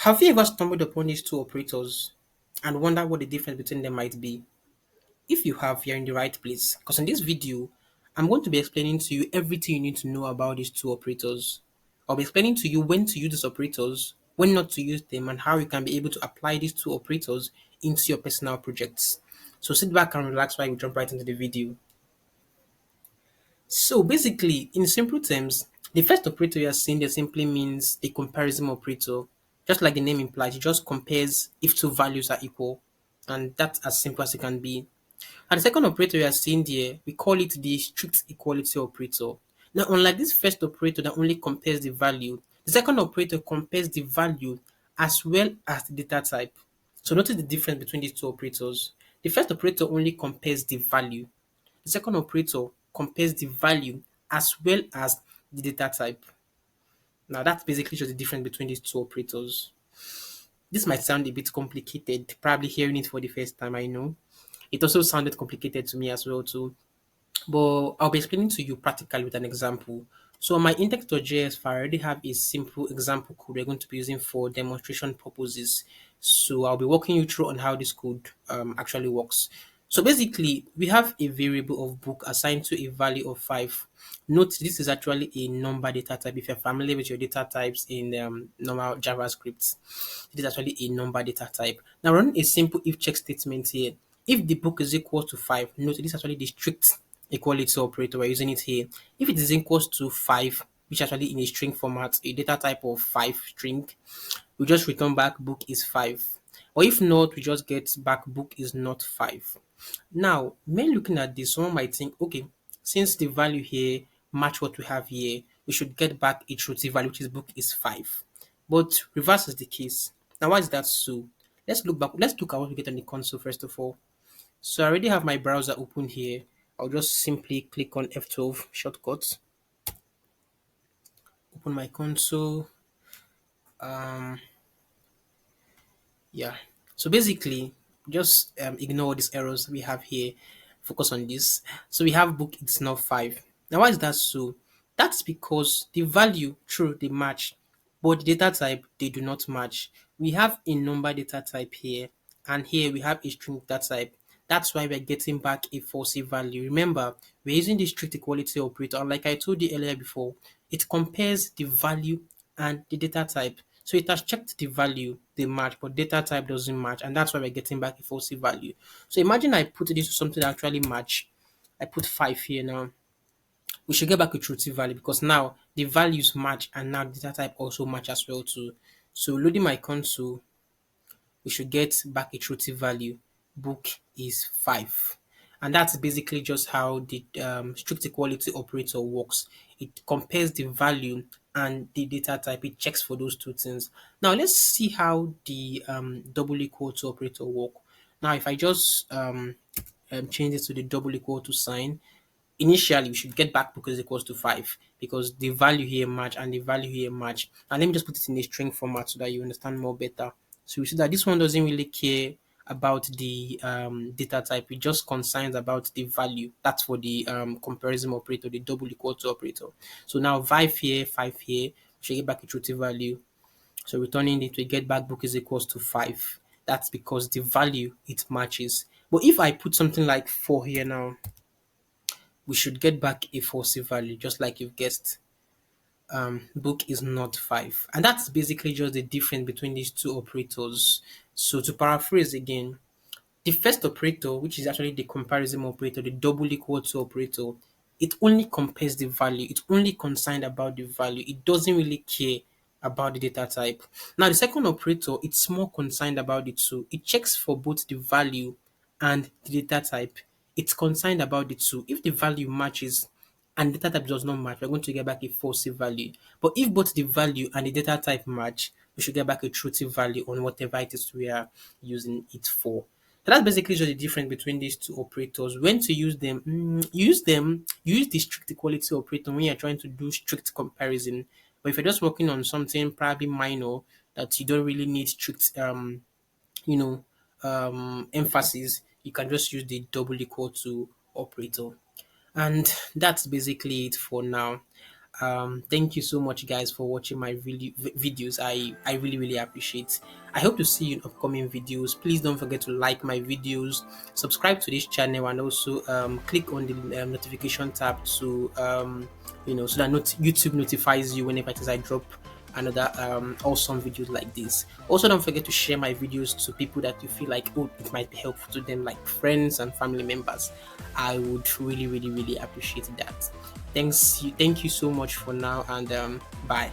Have you ever stumbled upon these two operators and wondered what the difference between them might be? If you have, you're in the right place. Because in this video, I'm going to be explaining to you everything you need to know about these two operators. I'll be explaining to you when to use these operators, when not to use them, and how you can be able to apply these two operators into your personal projects. So sit back and relax while we jump right into the video. So basically, in simple terms, the first operator you are seeing there simply means a comparison operator. Just like the name implies, it just compares if two values are equal. And that's as simple as it can be. And the second operator you are seeing there, we call it the strict equality operator. Now, unlike this first operator that only compares the value, the second operator compares the value as well as the data type. So notice the difference between these two operators. The first operator only compares the value. The second operator compares the value as well as the data type. Now that's basically just the difference between these two operators. This might sound a bit complicated, probably hearing it for the first time, I know. It also sounded complicated to me as well too. But I'll be explaining to you practically with an example. So on my index.js file, I already have a simple example code we're going to be using for demonstration purposes. So I'll be walking you through on how this code actually works. So basically, we have a variable of book assigned to a value of 5. Note this is actually a number data type. If you're familiar with your data types in normal JavaScript, it is actually a number data type. Now run a simple if check statement here. If the book is equal to 5, note this is actually the strict equality operator. We're using it here. If it is equals to 5, which actually in a string format, a data type of 5 string, we just return back book is 5. Or if not, we just get back book is not 5. Now, when looking at this, someone might think, okay, since the value here match what we have here, we should get back a truth value, which is book is 5. But reverse is the case. Now, why is that so? Let's look back. Let's look at what we get on the console first of all. So I already have my browser open here. I'll just simply click on F12 shortcut, open my console. Um, yeah. So basically, just ignore these errors we have here. Focus on this. So we have book it's not 5. Now why is that so? That's because the value true they match, but the data type they do not match. We have a number data type here, and here we have a string data type. That's why we're getting back a false value. Remember, we're using the strict equality operator, and like I told you earlier before, it compares the value and the data type. So it has checked the value, they match, but data type doesn't match, and that's why we're getting back a false value. So imagine I put this to something that actually match. I put 5 here now. We should get back a truth value because now the values match and now the data type also match as well too. So loading my console, we should get back a truth value. Book is 5. And that's basically just how the strict equality operator works. It compares the value and the data type. It checks for those two things. Now let's see how the double equal to operator work. Now if I just change it to the double equal to sign, initially we should get back book is equals to 5 because the value here match and the value here match. And let me just put it in a string format so that you understand more better. So you see that this one doesn't really care about the data type. It just concerns about the value. That's for the comparison operator, the double equal to operator. So now 5 here, we should get back a truth value. So returning it, we get back book is equals to 5. That's because the value it matches. But if I put something like 4 here now, we should get back a false value, just like you've guessed. Book is not 5. And that's basically just the difference between these two operators. So to paraphrase again, the first operator, which is actually the comparison operator, the double equal to operator, it only compares the value. It's only concerned about the value. It doesn't really care about the data type. Now, the second operator, it's more concerned about the two. It checks for both the value and the data type. It's concerned about the two. If the value matches and data type does not match, we're going to get back a false value. But if both the value and the data type match, we should get back a truth value on whatever it is we are using it for. So that's basically just the difference between these two operators. When to use them? You use the strict equality operator when you're trying to do strict comparison. But if you're just working on something probably minor that you don't really need strict you know, emphasis, you can just use the double equal to operator. And that's basically it for now. Thank you so much, guys, for watching my videos. I really really appreciate. I hope to see you in upcoming videos. Please don't forget to like my videos, subscribe to this channel, and also click on the notification tab to so that YouTube notifies you whenever it is I drop another awesome videos like this. Also, don't forget to share my videos to people that you feel like, oh, it might be helpful to them, like friends and family members. I would really really really appreciate that. Thank you so much for now, and bye.